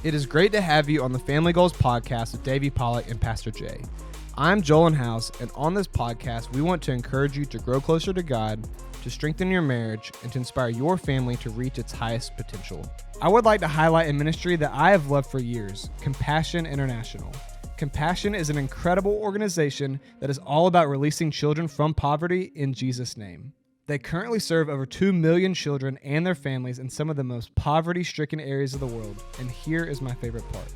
It is great to have you on the Family Goals podcast with David Pollack and Pastor Jay. I'm Joel House, and on this podcast, we want to encourage you to grow closer to God, to strengthen your marriage, and to inspire your family to reach its highest potential. I would like to highlight a ministry that I have loved for years, Compassion International. Compassion is an incredible organization that is all about releasing children from poverty in Jesus' name. They currently serve over 2 million children and their families in some of the most poverty-stricken areas of the world, and here is my favorite part.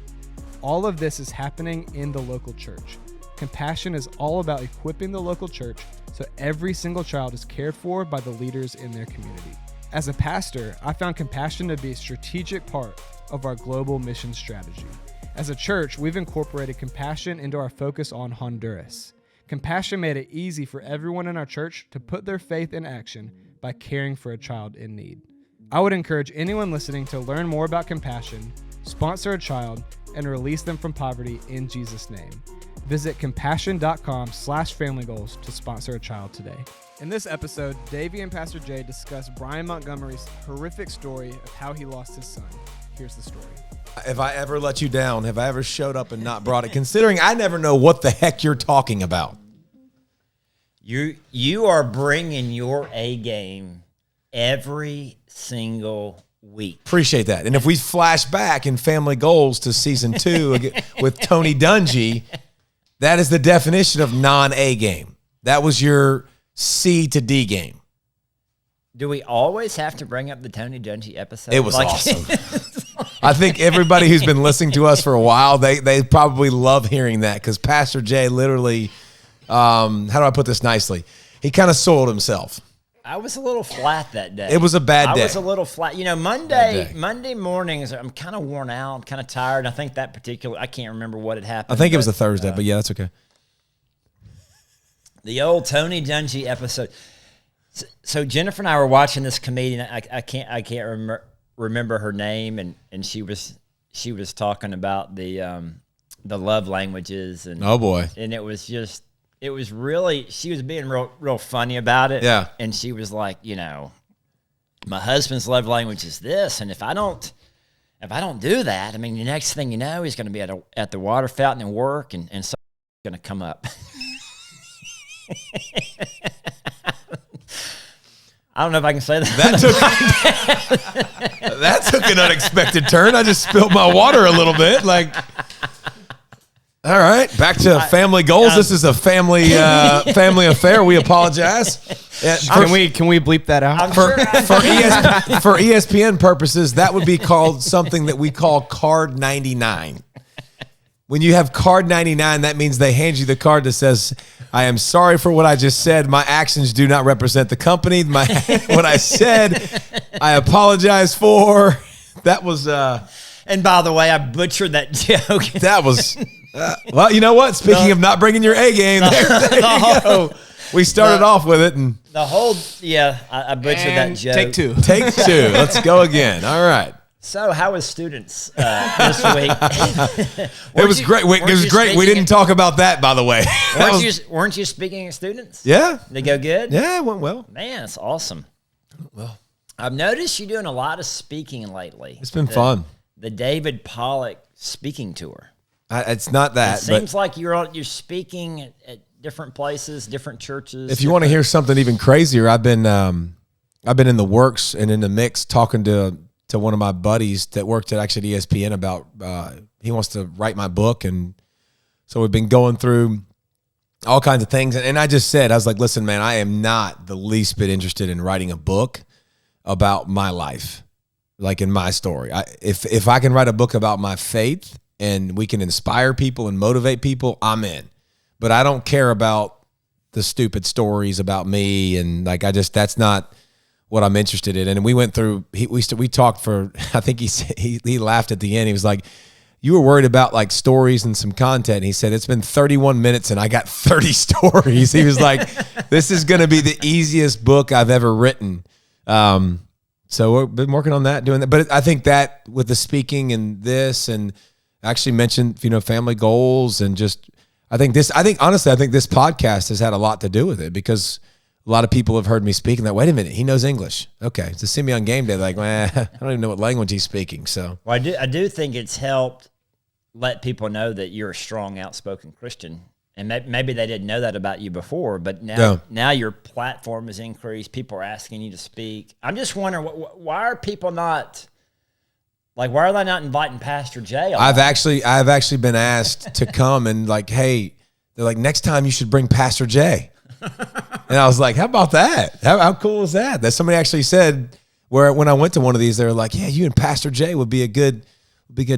All of this is happening in the local church. Compassion is all about equipping the local church so every single child is cared for by the leaders in their community. As a pastor, I found Compassion to be a strategic part of our global mission strategy. As a church, we've incorporated Compassion into our focus on Honduras. Compassion made it easy for everyone in our church to put their faith in action by caring for a child in need. I would encourage anyone listening to learn more about Compassion, sponsor a child, and release them from poverty in Jesus' name. Visit compassion.com/familygoals to sponsor a child today. In this episode, Davey and Pastor Jay discuss Brian Montgomerys' horrific story of how he lost his son. Here's the story. Have I ever let you down? Have I ever showed up and not brought it? Considering I never know what the heck you're talking about. You are bringing your A game every single week. Appreciate that. And if we flash back in Family Goals to season 2 with Tony Dungy, that is the definition of non-A game. That was your C to D game. Do we always have to bring up the Tony Dungy episode? It was awesome. I think everybody who's been listening to us for a while, they probably love hearing that because Pastor Jay literally, how do I put this nicely? He kind of soiled himself. I was a little flat that day. It was a bad day. I was a little flat. You know, Monday mornings, I'm kind of worn out, I'm kind of tired. I think that particular, I can't remember what had happened. I think it was a Thursday, but yeah, that's okay. The old Tony Dungy episode. So Jennifer and I were watching this comedian. I can't remember her name, and she was talking about the love languages, and oh boy, and it was really, she was being real funny about it. Yeah, and she was like, you know, my husband's love language is this, and if I don't do that, I mean, the next thing you know, he's going to be at the water fountain and work, and something's going to come up. I don't know if I can say that. That took an unexpected turn. I just spilled my water a little bit. Like, all right, back to Family Goals. This is a family affair. We apologize. Can we bleep that out? For ESPN purposes, that would be called something that we call Card 99. When you have Card 99, that means they hand you the card that says, I am sorry for what I just said. My actions do not represent the company. What I said, I apologize for. That was... and by the way, I butchered that joke. That was... well, you know what? Speaking of not bringing your A game, there you go. We started off with it. And the whole... Yeah, I butchered that joke. Take two. Let's go again. All right. So, how was students this week? It was great. It was great. We didn't talk about that, by the way. Weren't you speaking of students? Yeah. They go good? Yeah, it went well. Man, it's awesome. Well, I've noticed you doing a lot of speaking lately. It's been fun. The David Pollack speaking tour. It's not that. It seems like you're speaking at different places, different churches. If you want to hear something even crazier, I've been in the works and in the mix talking to one of my buddies that worked at actually ESPN about he wants to write my book, and so we've been going through all kinds of things. And I just said, I was like, listen, man, I am not the least bit interested in writing a book about my life, like in my story. If I can write a book about my faith and we can inspire people and motivate people, I'm in. But I don't care about the stupid stories about me, and like that's not what I'm interested in. And we went through, we talked for, I think he laughed at the end. He was like, you were worried about like stories and some content. And he said, it's been 31 minutes and I got 30 stories. He was like, this is going to be the easiest book I've ever written. So we've been working on that, doing that. But I think that with the speaking and this, and actually mentioned, Family Goals, and just, I think honestly, this podcast has had a lot to do with it, because a lot of people have heard me speak and that, wait a minute, he knows English. Okay. So see me on game day, like, man, I don't even know what language he's speaking. So Well, I do think it's helped let people know that you're a strong, outspoken Christian. And maybe they didn't know that about you before, but now your platform has increased. People are asking you to speak. I'm just wondering, why are people not, like, why are they not inviting Pastor Jay? I've actually been asked to come and like, hey, they're like, next time you should bring Pastor Jay. And I was like, how about that? How cool is that? That somebody actually said when I went to one of these, they were like, yeah, you and Pastor Jay would be a good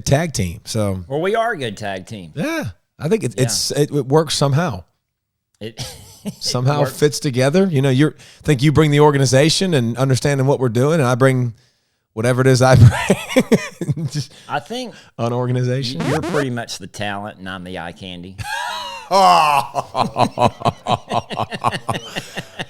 tag team. So, well, we are a good tag team. Yeah. I think it works somehow. It somehow fits together. You know, think you bring the organization and understanding what we're doing, and I bring whatever it is I bring. I think an organization. You're pretty much the talent, and I'm the eye candy. Oh,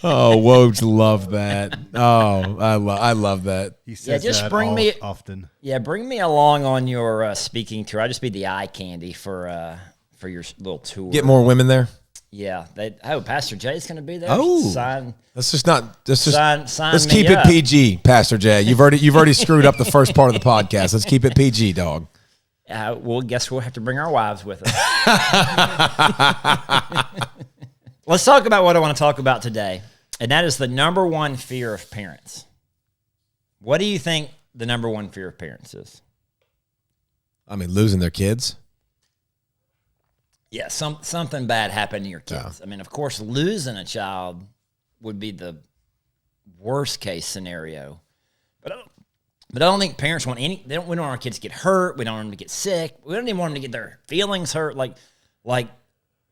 Woj love that. Oh, I love that. He says just that bring me often. Yeah, bring me along on your speaking tour. I'll just be the eye candy for your little tour. Get more women there. Yeah. Pastor Jay's going to be there. Oh, let's keep it PG, Pastor Jay. You've already screwed up the first part of the podcast. Let's keep it PG, dog. Well, guess we'll have to bring our wives with us. Let's talk about what I want to talk about today, and that is the number one fear of parents. What do you think the number one fear of parents is? I mean, losing their kids. Yeah, something bad happened to your kids. Yeah. I mean, of course, losing a child would be the worst case scenario. But I don't think parents want we don't want our kids to get hurt. We don't want them to get sick. We don't even want them to get their feelings hurt. Like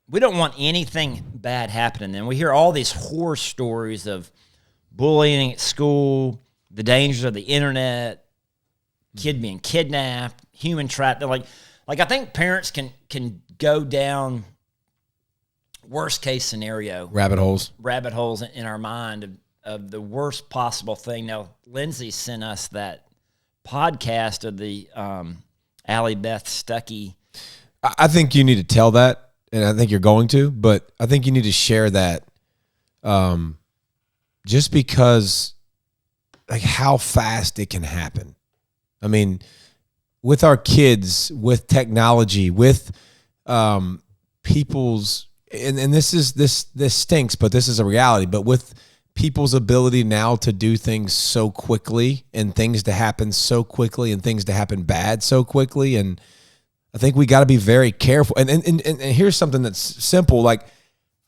we don't want anything bad happening. And we hear all these horror stories of bullying at school, the dangers of the internet, kid being kidnapped, human trapped. They're like I think parents can go down worst case scenario rabbit holes in our mind of the worst possible thing. Now, Lindsay sent us that podcast of the Allie Beth Stuckey. I think you need to tell that, and I think you're going to, but I think you need to share that just because like how fast it can happen. I mean, with our kids, with technology, with people's, and this stinks, but this is a reality, but with people's ability now to do things so quickly and things to happen so quickly and things to happen bad so quickly. And I think we got to be very careful. And here's something that's simple. Like,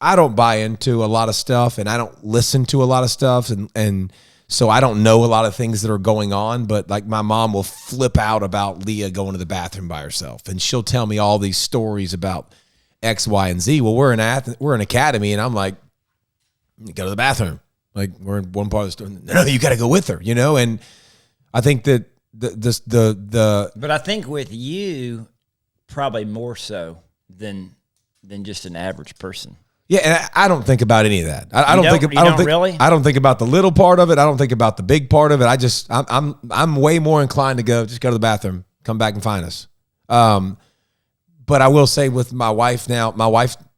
I don't buy into a lot of stuff and I don't listen to a lot of stuff. And so I don't know a lot of things that are going on, but like my mom will flip out about Leah going to the bathroom by herself. And she'll tell me all these stories about X, Y, and Z. Well, we're an academy, and I'm like, go to the bathroom. Like, we're in one part of the store. No, you got to go with her, you know? And I think that But I think with you, probably more so than just an average person. Yeah, and I don't think about any of that. I don't think about the little part of it. I don't think about the big part of it. I'm way more inclined to go to the bathroom, come back and find us. But I will say with my wife now,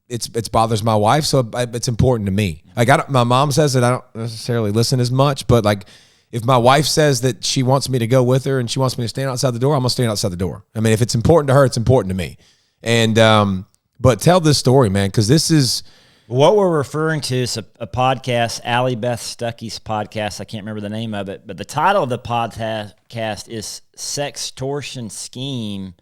it bothers my wife, so it's important to me. Like, my mom says that I don't necessarily listen as much, but like if my wife says that she wants me to go with her and she wants me to stand outside the door, I'm gonna stand outside the door. I mean, if it's important to her, it's important to me. And but tell this story, man, because this is what we're referring to is a podcast, Allie Beth Stuckey's podcast. I can't remember the name of it, but the title of the podcast is Sextortion Scheme,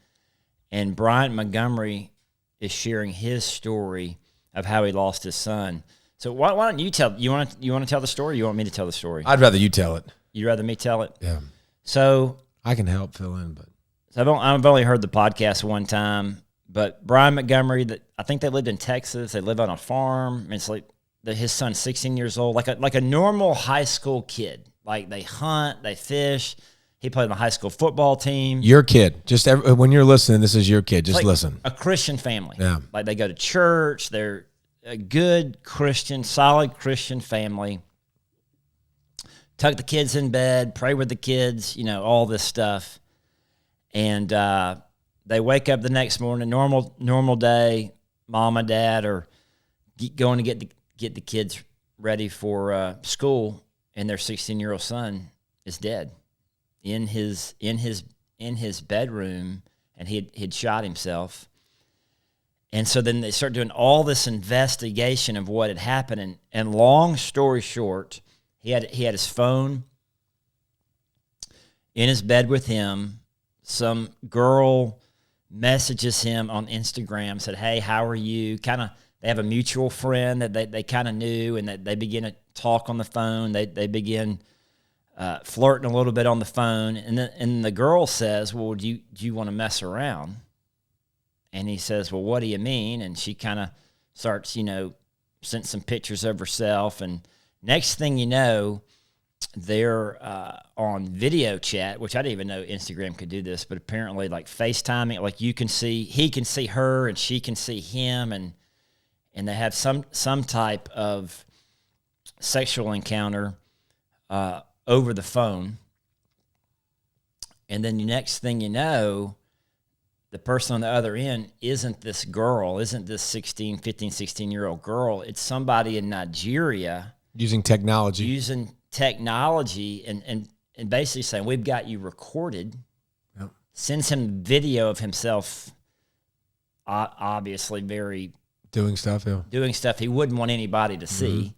and Brian Montgomery is sharing his story of how he lost his son. So why don't you tell? You want to tell the story? Or you want me to tell the story? I'd rather you tell it. You'd rather me tell it? Yeah. So I can help fill in, but I've only heard the podcast one time. But Brian Montgomery, I think they lived in Texas. They live on a farm. And it's like his son's 16 years old, like a normal high school kid. Like, they hunt, they fish. He played on the high school football team. Your kid. When you're listening, this is your kid. Just listen. A Christian family. Yeah. Like, they go to church. They're a good Christian, solid Christian family. Tuck the kids in bed, pray with the kids, all this stuff. And they wake up the next morning, normal day. Mom and dad are going to get the kids ready for school, and their 16-year-old son is dead in his bedroom, and he'd shot himself. And so then they start doing all this investigation of what had happened. And long story short, he had his phone in his bed with him. Some girl messages him on Instagram, said, "Hey, how are you?" They have a mutual friend that they kind of knew, and that they begin to talk on the phone. They begin flirting a little bit on the phone, and the girl says, "Well, do you want to mess around?" And he says, "Well, what do you mean?" And she kind of starts, sent some pictures of herself, and next thing you know, they're on video chat, which I didn't even know Instagram could do this, but apparently like FaceTiming, like he can see her and she can see him, and they have some type of sexual encounter over the phone. And then the next thing you know, the person on the other end isn't this 15, 16-year-old girl. It's somebody in Nigeria Using technology and basically saying, "We've got you recorded." Yep. Sends him video of himself, obviously doing stuff he wouldn't want anybody to see.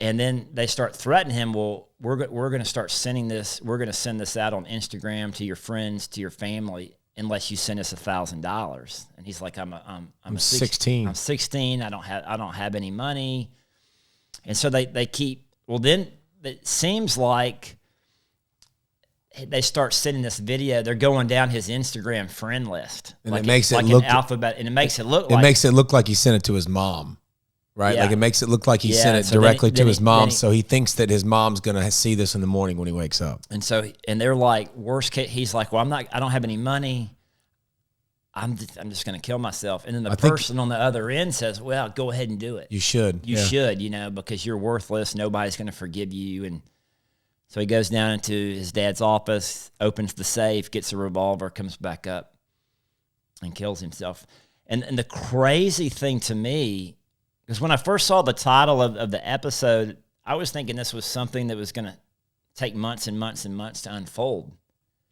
And then they start threatening him. "Well, we're going to start sending this. We're going to send this out on Instagram to your friends, to your family, unless you send us $1,000." And he's like, "I'm 16. I'm 16. I don't have any money." And so they keep. Well, then it seems like they start sending this video. They're going down his Instagram friend list, and like it makes like it look an alphabet, and it makes it look like he sent it to his mom, right? Yeah. Like it makes it look like he sent it so directly then to his mom, so he thinks that his mom's gonna see this in the morning when he wakes up. And they're like, worst case, he's like, "Well, I don't have any money. I'm just going to kill myself." And then the person on the other end says, "Well, go ahead and do it. You should. You should, because you're worthless. Nobody's going to forgive you." And so he goes down into his dad's office, opens the safe, gets a revolver, comes back up, and kills himself. And the crazy thing to me, because when I first saw the title of the episode, I was thinking this was something that was going to take months and months and months to unfold.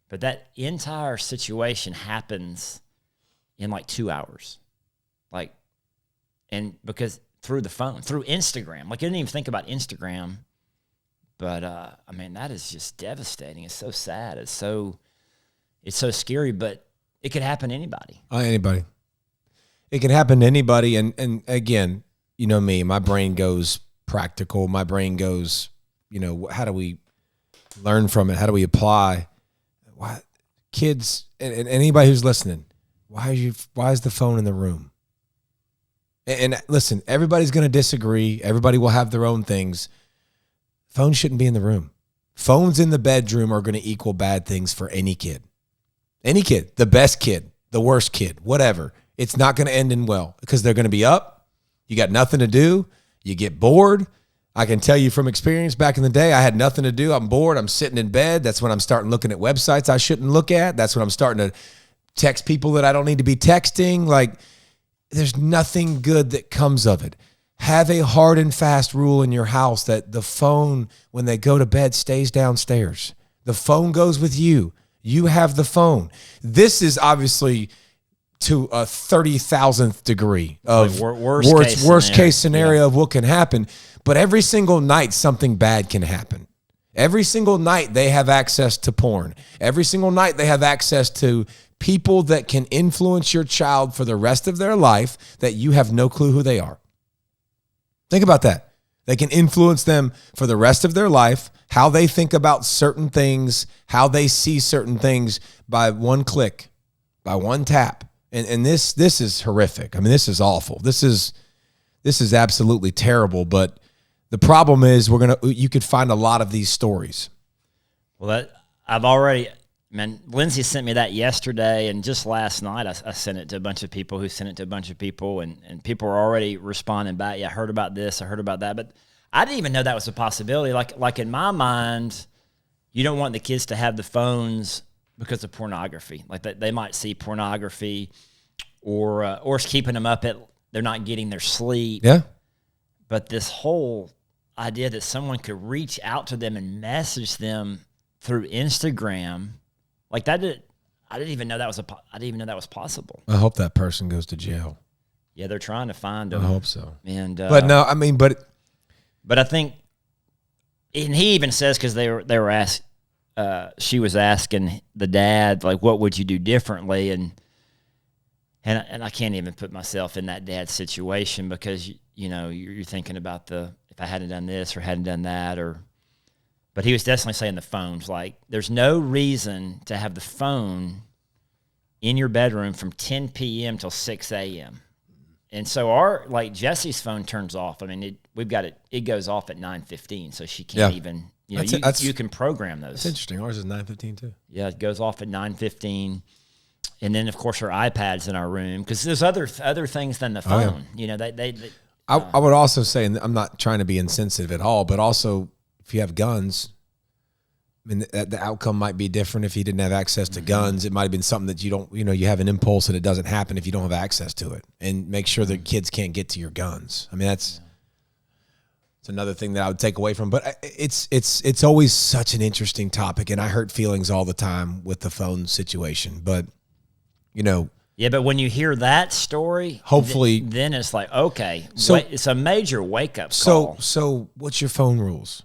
But that entire situation happens in like 2 hours. And because through the phone, through Instagram, I didn't even think about Instagram, but that is just devastating. It's so sad. It's so scary, but it could happen to anybody. Anybody. It can happen to anybody. And again, you know me, my brain goes practical. My brain goes, how do we learn from it? How do we apply? Why, kids and anybody who's listening, why is the phone in the room? And listen, everybody's going to disagree. Everybody will have their own things. Phones shouldn't be in the room. Phones in the bedroom are going to equal bad things for any kid. Any kid, the best kid, the worst kid, whatever. It's not going to end in well because they're going to be up. You got nothing to do. You get bored. I can tell you from experience back in the day, I had nothing to do. I'm bored. I'm sitting in bed. That's when I'm starting looking at websites I shouldn't look at. That's when I'm starting to text people that I don't need to be texting. There's nothing good that comes of it. Have a hard and fast rule in your house that the phone, when they go to bed, stays downstairs. The phone goes with you. You have the phone. This is obviously to a 30,000th degree of worst case scenario of what can happen. But every single night, something bad can happen. Every single night, they have access to porn. Every single night, they have access to people that can influence your child for the rest of their life that you have no clue who they are. Think about that. They can influence them for the rest of their life, how they think about certain things, how they see certain things by one click, by one tap. And this is horrific. This is awful. This is absolutely terrible. But the problem is you could find a lot of these stories. Well, Lindsay sent me that yesterday, and just last night I sent it to a bunch of people who sent it to a bunch of people, and people are already responding back. Yeah, I heard about this, I heard about that, but I didn't even know that was a possibility. Like in my mind, you don't want the kids to have the phones because of pornography. Like they might see pornography, or it's keeping them up they're not getting their sleep. Yeah. But this whole idea that someone could reach out to them and message them through Instagram, like that, I didn't even know that was possible. I hope that person goes to jail. Yeah, they're trying to find them. I hope so. And but no, I mean, but I think, and he even says, because they were asked, she was asking the dad, like, what would you do differently? And I can't even put myself in that dad's situation, because you're thinking about if I hadn't done this or hadn't done that, but he was definitely saying the phones, like, there's no reason to have the phone in your bedroom from 10 p.m. till 6 a.m. And so Jesse's phone turns off. I mean, it goes off at 9:15, so she can't even, you can program those. That's interesting. Ours is 9:15 too. Yeah, it goes off at 9:15. And then, of course, her iPad's in our room, because there's other things than the phone. I would also say, and I'm not trying to be insensitive at all, but also if you have guns, I mean, the outcome might be different if you didn't have access to guns. It might have been something that you have an impulse and it doesn't happen if you don't have access to it. And make sure that kids can't get to your guns. I mean, it's another thing that I would take away from. But it's always such an interesting topic, and I hurt feelings all the time with the phone situation. But yeah, but when you hear that story, hopefully, then it's like, okay, so it's a major wake up call. So what's your phone rules?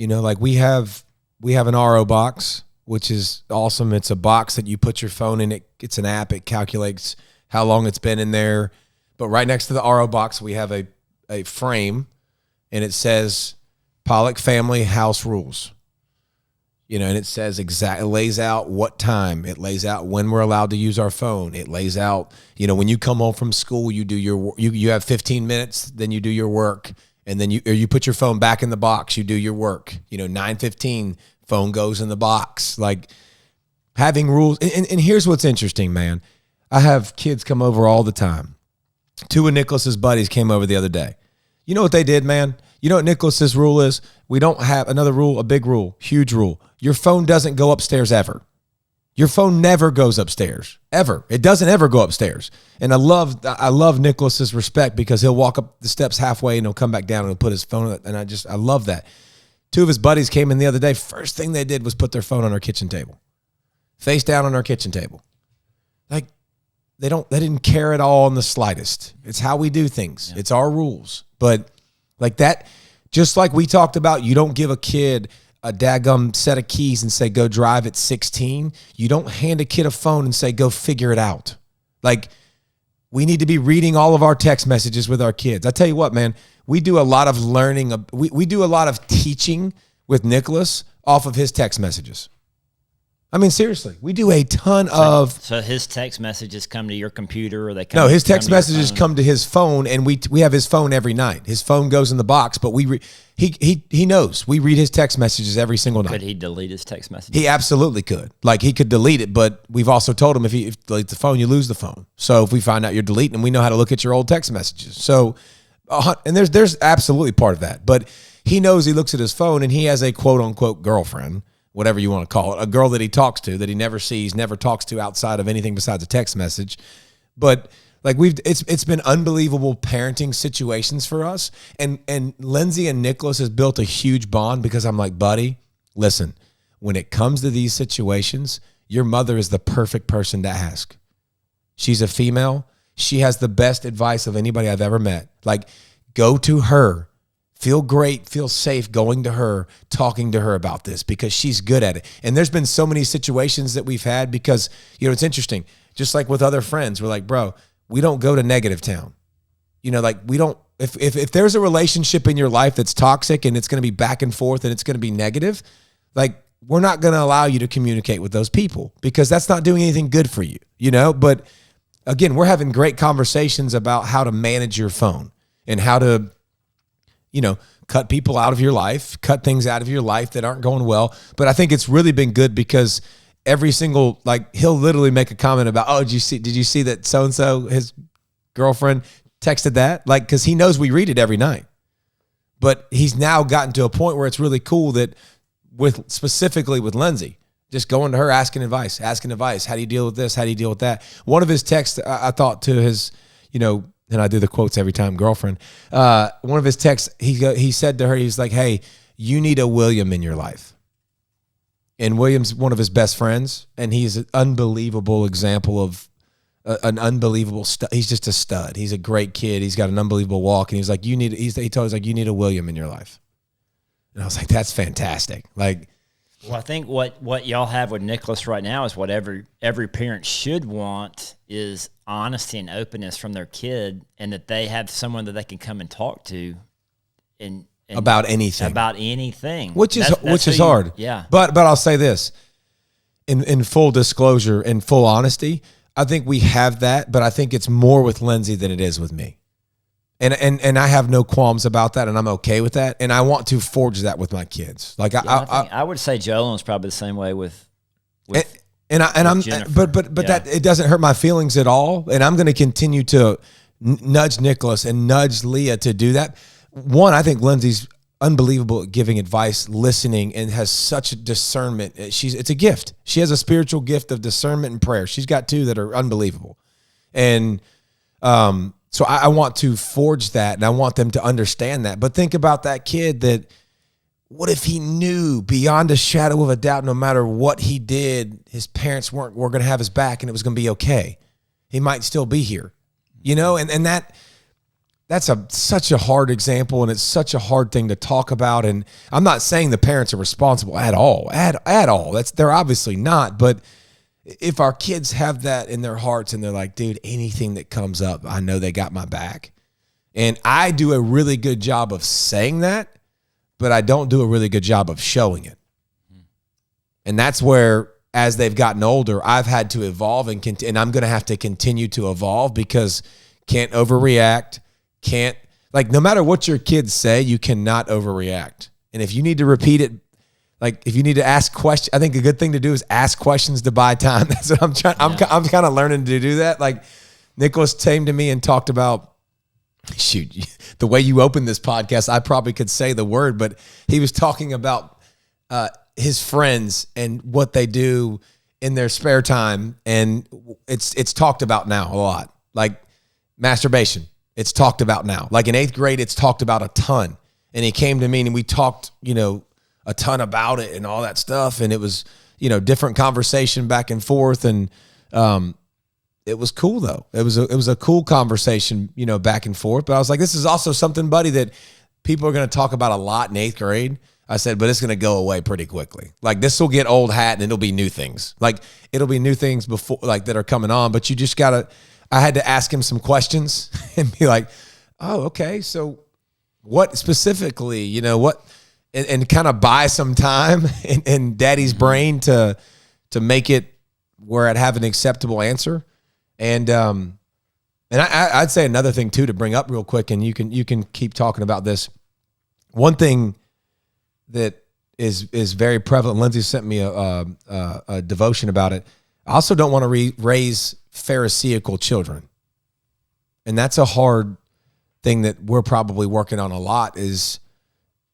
Like we have an RO box, which is awesome. It's a box that you put your phone in. It's an app. It calculates how long it's been in there. But right next to the RO box, we have a frame, and it says Pollock Family House Rules. And it says it lays out what time. It lays out when we're allowed to use our phone. It lays out, when you come home from school, you do you have 15 minutes, then you do your work. And then you put your phone back in the box. You do your work. 9:15, phone goes in the box. Like, having rules. And here's what's interesting, man. I have kids come over all the time. Two of Nicholas's buddies came over the other day. You know what they did, man? You know what Nicholas's rule is? We don't have another rule, a big rule, huge rule. Your phone doesn't go upstairs ever. Your phone never goes upstairs, ever. It doesn't ever go upstairs. And I love Nicholas's respect, because he'll walk up the steps halfway and he'll come back down and he'll put his phone. And I love that. Two of his buddies came in the other day. First thing they did was put their phone on our kitchen table, face down on our kitchen table. Like, they didn't care at all in the slightest. It's how we do things. Yeah. It's our rules. But like that, just like we talked about, you don't give a kid a daggum set of keys and say, go drive at 16. You don't hand a kid a phone and say, go figure it out. Like, we need to be reading all of our text messages with our kids. I tell you what, man, we do a lot of learning. We do a lot of teaching with Nicholas off of his text messages. I mean, seriously, we do a ton of. So his text messages come to your computer, or they come? No, his text messages come to his phone, and we have his phone every night. His phone goes in the box, but he knows we read his text messages every single night. Could he delete his text messages? He absolutely could. Like, he could delete it, but we've also told him if you delete the phone, you lose the phone. So if we find out you're deleting them, we know how to look at your old text messages. So, and there's absolutely part of that, but he knows he looks at his phone, and he has a quote unquote girlfriend, whatever you want to call it, a girl that he talks to, that he never sees, never talks to outside of anything besides a text message. But like, it's been unbelievable parenting situations for us. And Lindsay and Nicholas has built a huge bond, because I'm like, buddy, listen, when it comes to these situations, your mother is the perfect person to ask. She's a female. She has the best advice of anybody I've ever met. Like, go to her. Feel great, feel safe going to her, talking to her about this, because she's good at it. And there's been so many situations that we've had, because, it's interesting. Just like with other friends, we're like, bro, we don't go to negative town. Like, we don't, if there's a relationship in your life that's toxic and it's going to be back and forth and it's going to be negative, like, we're not going to allow you to communicate with those people, because that's not doing anything good for you, But again, we're having great conversations about how to manage your phone and how to, cut people out of your life, cut things out of your life that aren't going well. But I think it's really been good, because every single, like, he'll literally make a comment about, oh, did you see that so-and-so, his girlfriend, texted that? Like, because he knows we read it every night. But he's now gotten to a point where it's really cool that specifically with Lindsay, just going to her, asking advice. How do you deal with this? How do you deal with that? One of his texts, I thought, to his, and I do the quotes every time, girlfriend. One of his texts, he said to her, he's like, hey, you need a William in your life. And William's one of his best friends, and he's an unbelievable example of an unbelievable stud. He's just a stud. He's a great kid. He's got an unbelievable walk, and he's like, he told us, like, you need a William in your life. And I was like, that's fantastic. Like, well, I think what y'all have with Nicholas right now is what every parent should want is honesty and openness from their kid, and that they have someone that they can come and talk to, and about anything, which is hard. Yeah, but I'll say this, in full disclosure and full honesty, I think we have that, but I think it's more with Lindsay than it is with me. And I have no qualms about that, and I'm okay with that, and I want to forge that with my kids. Like I would say Jolen's probably the same way with I'm Jennifer. but that it doesn't hurt my feelings at all, and I'm going to continue to nudge Nicholas and nudge Leah to do that. One, I think Lindsay's unbelievable at giving advice, listening, and has such a discernment. It's a gift. She has a spiritual gift of discernment and prayer. She's got two that are unbelievable, and so I want to forge that, and I want them to understand that. But think about that kid that, what if he knew beyond a shadow of a doubt, no matter what he did, his parents were going to have his back and it was going to be okay. He might still be here, and that's such a hard example, and it's such a hard thing to talk about. And I'm not saying the parents are responsible at all, at all. They're obviously not, but if our kids have that in their hearts and they're like, dude, anything that comes up, I know they got my back. And I do a really good job of saying that, but I don't do a really good job of showing it. And that's where, as they've gotten older, I've had to evolve, and I'm going to have to continue to evolve, because can't overreact, no matter what your kids say, you cannot overreact. And if you need to repeat it, like if you need to ask questions, I think a good thing to do is ask questions to buy time. That's what I'm trying. Yeah. I'm kind of learning to do that. Like Nicholas came to me and talked about, shoot, the way you opened this podcast, I probably could say the word, but he was talking about his friends and what they do in their spare time. And it's talked about now a lot, like masturbation. It's talked about now. Like in 8th grade, it's talked about a ton. And he came to me and we talked, a ton about it and all that stuff. And it was, different conversation back and forth. And it was cool though. It was a cool conversation, back and forth. But I was like, this is also something, buddy, that people are going to talk about a lot in 8th grade. I said, but it's going to go away pretty quickly. Like this will get old hat and it'll be new things. Like it'll be new things before, like that are coming on. But you just I had to ask him some questions and be like, oh, okay. So what specifically, what, and kind of buy some time in daddy's brain to make it where I'd have an acceptable answer. And I'd say another thing too, to bring up real quick, and you can keep talking about this. One thing that is very prevalent, Lindsay sent me a devotion about it. I also don't want to raise Pharisaical children. And that's a hard thing that we're probably working on a lot is,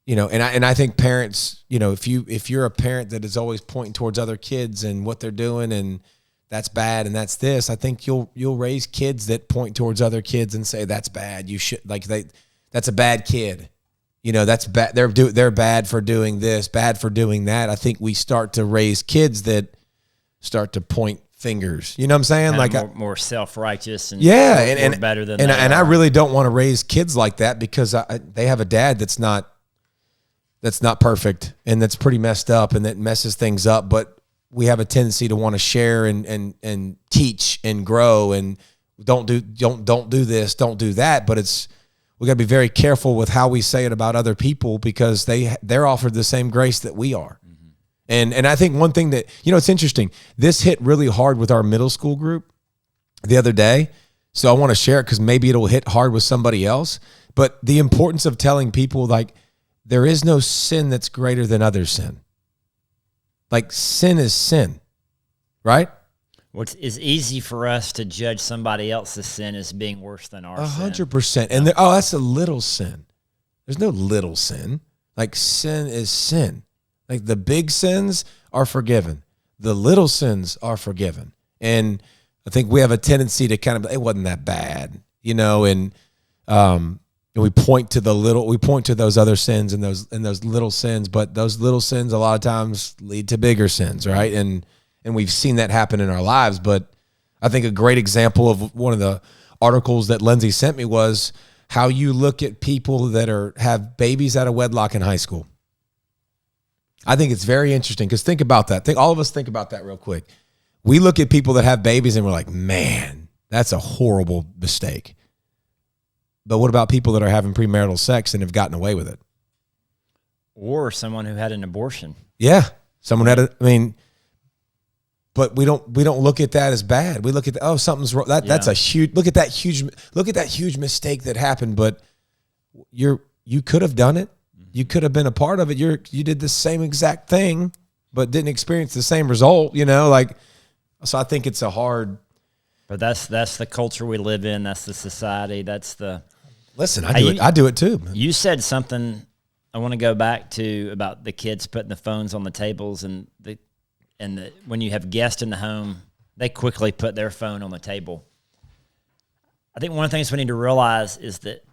and I think parents, if you're a parent that is always pointing towards other kids and what they're doing and that's bad and that's this, I think you'll raise kids that point towards other kids and say that's bad. You should that's a bad kid. That's bad. They're bad for doing this, bad for doing that. I think we start to raise kids that start to point fingers. You know what I'm saying? Kind like of more self-righteous and and better than and I really don't want to raise kids like that, because they have a dad that's not perfect and that's pretty messed up and that messes things up. But we have a tendency to want to share and teach and grow and don't do this, don't do that. But we got to be very careful with how we say it about other people, because they're offered the same grace that we are. And I think one thing that, it's interesting, this hit really hard with our middle school group the other day. So I want to share it because maybe it'll hit hard with somebody else. But the importance of telling people, like, there is no sin that's greater than other sin. Like, sin is sin, right? It's easy for us to judge somebody else's sin as being worse than our 100%. And that's a little sin. There's no little sin. Like, sin is sin. Like, the big sins are forgiven. The little sins are forgiven. And I think we have a tendency to kind of, it wasn't that bad. and we point to those other sins and those little sins, but those little sins a lot of times lead to bigger sins, right? And we've seen that happen in our lives. But I think a great example of one of the articles that Lindsay sent me was how you look at people that have babies out of wedlock in high school. I think it's very interesting because think about that. All of us think about that real quick. We look at people that have babies and we're like, man, that's a horrible mistake. But what about people that are having premarital sex and have gotten away with it? Or someone who had an abortion. Yeah. But we don't look at that as bad. We look at something's wrong. That's a huge, look at that huge mistake that happened, but you could have done it. You could have been a part of it. You did the same exact thing, but didn't experience the same result, so I think it's a hard. But that's the culture we live in. That's the society. Listen, I do it too. You said something I want to go back to about the kids putting the phones on the tables and when you have guests in the home, they quickly put their phone on the table. I think one of the things we need to realize is that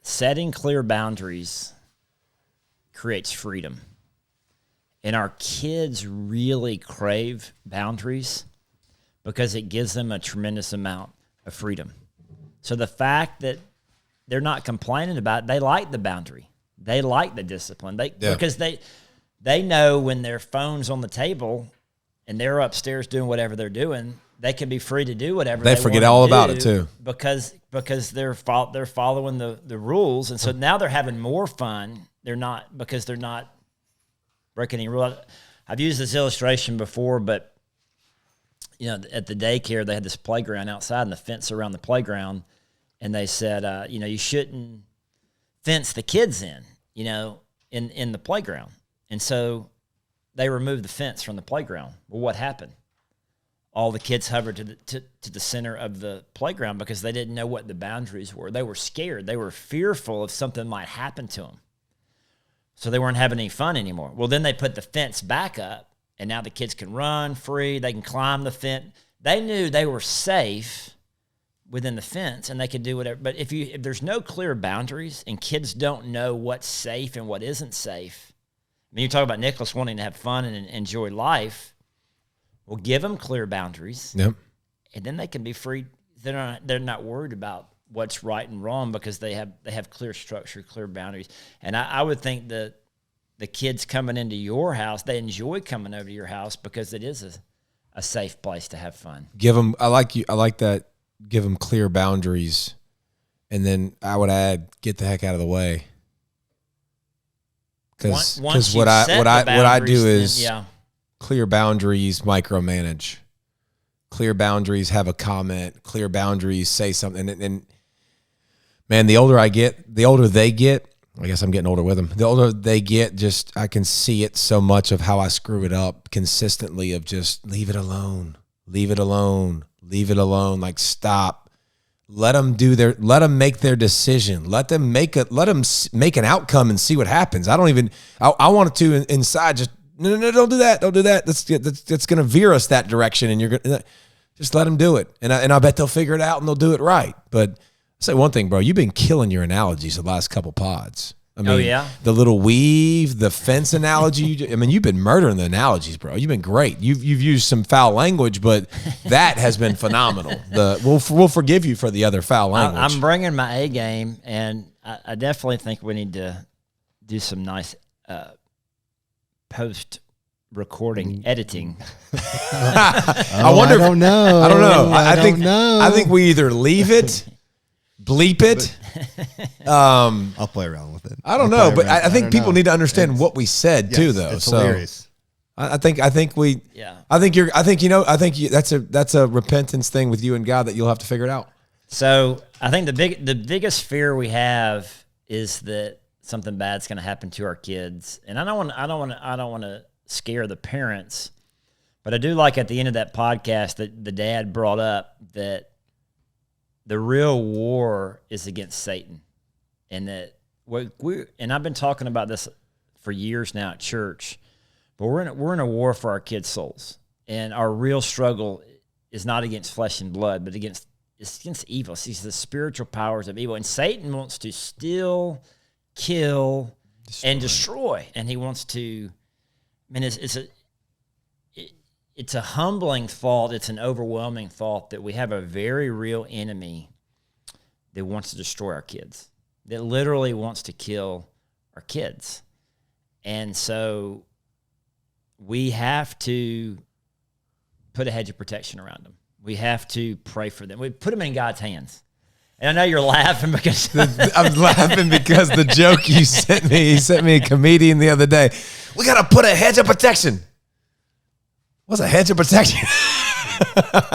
setting clear boundaries creates freedom. And our kids really crave boundaries because it gives them a tremendous amount of freedom. So the fact that they're not complaining about it, they like the boundary. They like the discipline. Because they know when their phone's on the table and they're upstairs doing whatever they're doing, they can be free to do whatever they forget all about it too. Because they're following the rules. And so now they're having more fun. They're not breaking any rule. I've used this illustration before, but at the daycare, they had this playground outside and the fence around the playground. And they said, you shouldn't fence the kids in the playground. And so they removed the fence from the playground. Well, what happened? All the kids hovered to the center of the playground because they didn't know what the boundaries were. They were scared. They were fearful if something might happen to them. So they weren't having any fun anymore. Well, then they put the fence back up, and now the kids can run free. They can climb the fence. They knew they were safe within the fence, and they could do whatever. But if there's no clear boundaries and kids don't know what's safe and what isn't safe, you talk about Nicholas wanting to have fun and enjoy life. Well, give them clear boundaries, yep, and then they can be free. They're not worried about what's right and wrong because they have clear structure, clear boundaries. And I would think that the kids coming into your house, they enjoy coming over to your house because it is a safe place to have fun. I like that. Give them clear boundaries, and then I would add, get the heck out of the way. Because what I do is clear boundaries, micromanage. Clear boundaries, have a comment. Clear boundaries, say something. And man, the older they get, I guess I'm getting older with them. The older they get, I can see it so much of how I screw it up consistently of just leave it alone, leave it alone, leave it alone. Like stop. Let them make their decision. Let them make an outcome and see what happens. I wanted to inside just, no, don't do that. Don't do that. That's going to veer us that direction. And you're going to just let them do it. And I bet they'll figure it out and they'll do it right. But I'll say one thing, bro, you've been killing your analogies the last couple pods. I mean, the little weave, the fence analogy. You've been murdering the analogies, bro. You've been great. You've used some foul language, but that has been phenomenal. We'll forgive you for the other foul language. I'm bringing my A game, and I definitely think we need to do some nice post-recording editing. I wonder. I don't know. I think we either leave it. Bleep it. I'll play around with it. I don't know, but I think people need to understand what we said too, though. It's hilarious. that's a repentance thing with you and God that you'll have to figure it out. So I think the biggest fear we have is that something bad's going to happen to our kids, and I don't want to scare the parents, but I do like at the end of that podcast that the dad brought up that the real war is against Satan, and that and I've been talking about this for years now at church, but we're in a war for our kids' souls, and our real struggle is not against flesh and blood, but it's against evil. It's the spiritual powers of evil. And Satan wants to steal, kill, and destroy. And he wants to, I mean, it's a humbling thought. It's an overwhelming thought that we have a very real enemy that wants to destroy our kids, that literally wants to kill our kids. And so we have to put a hedge of protection around them. We have to pray for them. We put them in God's hands. And I know you're laughing because I'm laughing because the joke you sent me. He sent me a comedian the other day. We got to put a hedge of protection. What's a hedge of protection?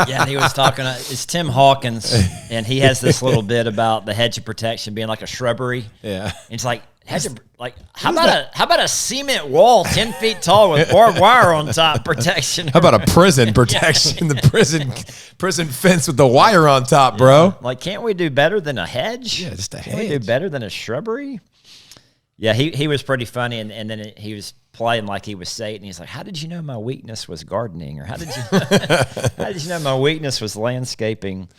Yeah, he was talking. It's Tim Hawkins, and he has this little bit about the hedge of protection being like a shrubbery. Yeah, and it's like how about a cement wall 10 feet tall with barbed wire on top protection? How about a prison protection? The prison fence with the wire on top, bro. Like, can't we do better than a hedge? Yeah, just a hedge. Can we do better than a shrubbery? Yeah, he was pretty funny, and then he was playing like he was Satan. He's like, "How did you know my weakness was gardening, or how did you know my weakness was landscaping?"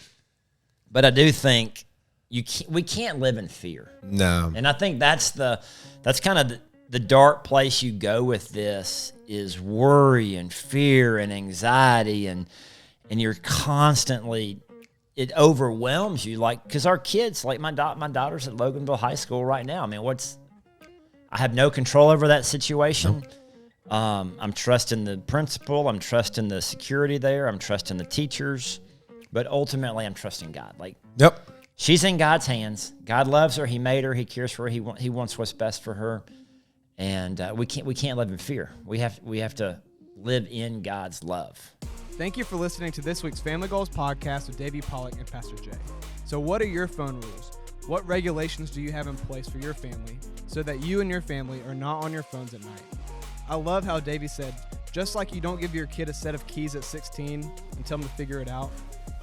But I do think we can't live in fear. No, and I think that's kind of the dark place you go with this is worry and fear and anxiety, and you're constantly. It overwhelms you, like, because our kids, like my daughter's at Loganville High School right now. I mean, I have no control over that situation. Nope. I'm trusting the principal. I'm trusting the security there. I'm trusting the teachers. But ultimately, I'm trusting God. Like, yep, she's in God's hands. God loves her. He made her. He cares for her. He wants what's best for her. And we can't live in fear. We have to live in God's love. Thank you for listening to this week's Family Goals podcast with David Pollack and Pastor Jay. So what are your phone rules? What regulations do you have in place for your family so that you and your family are not on your phones at night? I love how Davey said, just like you don't give your kid a set of keys at 16 and tell them to figure it out,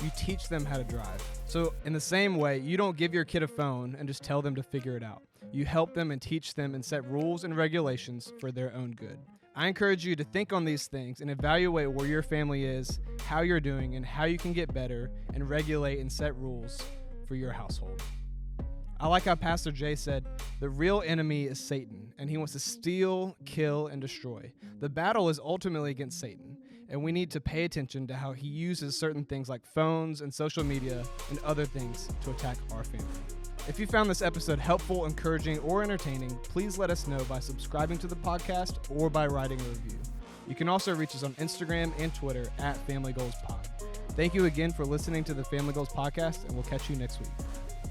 you teach them how to drive. So in the same way, you don't give your kid a phone and just tell them to figure it out. You help them and teach them and set rules and regulations for their own good. I encourage you to think on these things and evaluate where your family is, how you're doing, and how you can get better and regulate and set rules for your household. I like how Pastor Jay said, the real enemy is Satan, and he wants to steal, kill, and destroy. The battle is ultimately against Satan, and we need to pay attention to how he uses certain things like phones and social media and other things to attack our family. If you found this episode helpful, encouraging, or entertaining, please let us know by subscribing to the podcast or by writing a review. You can also reach us on Instagram and Twitter @FamilyGoalsPod. Thank you again for listening to the Family Goals Podcast, and we'll catch you next week.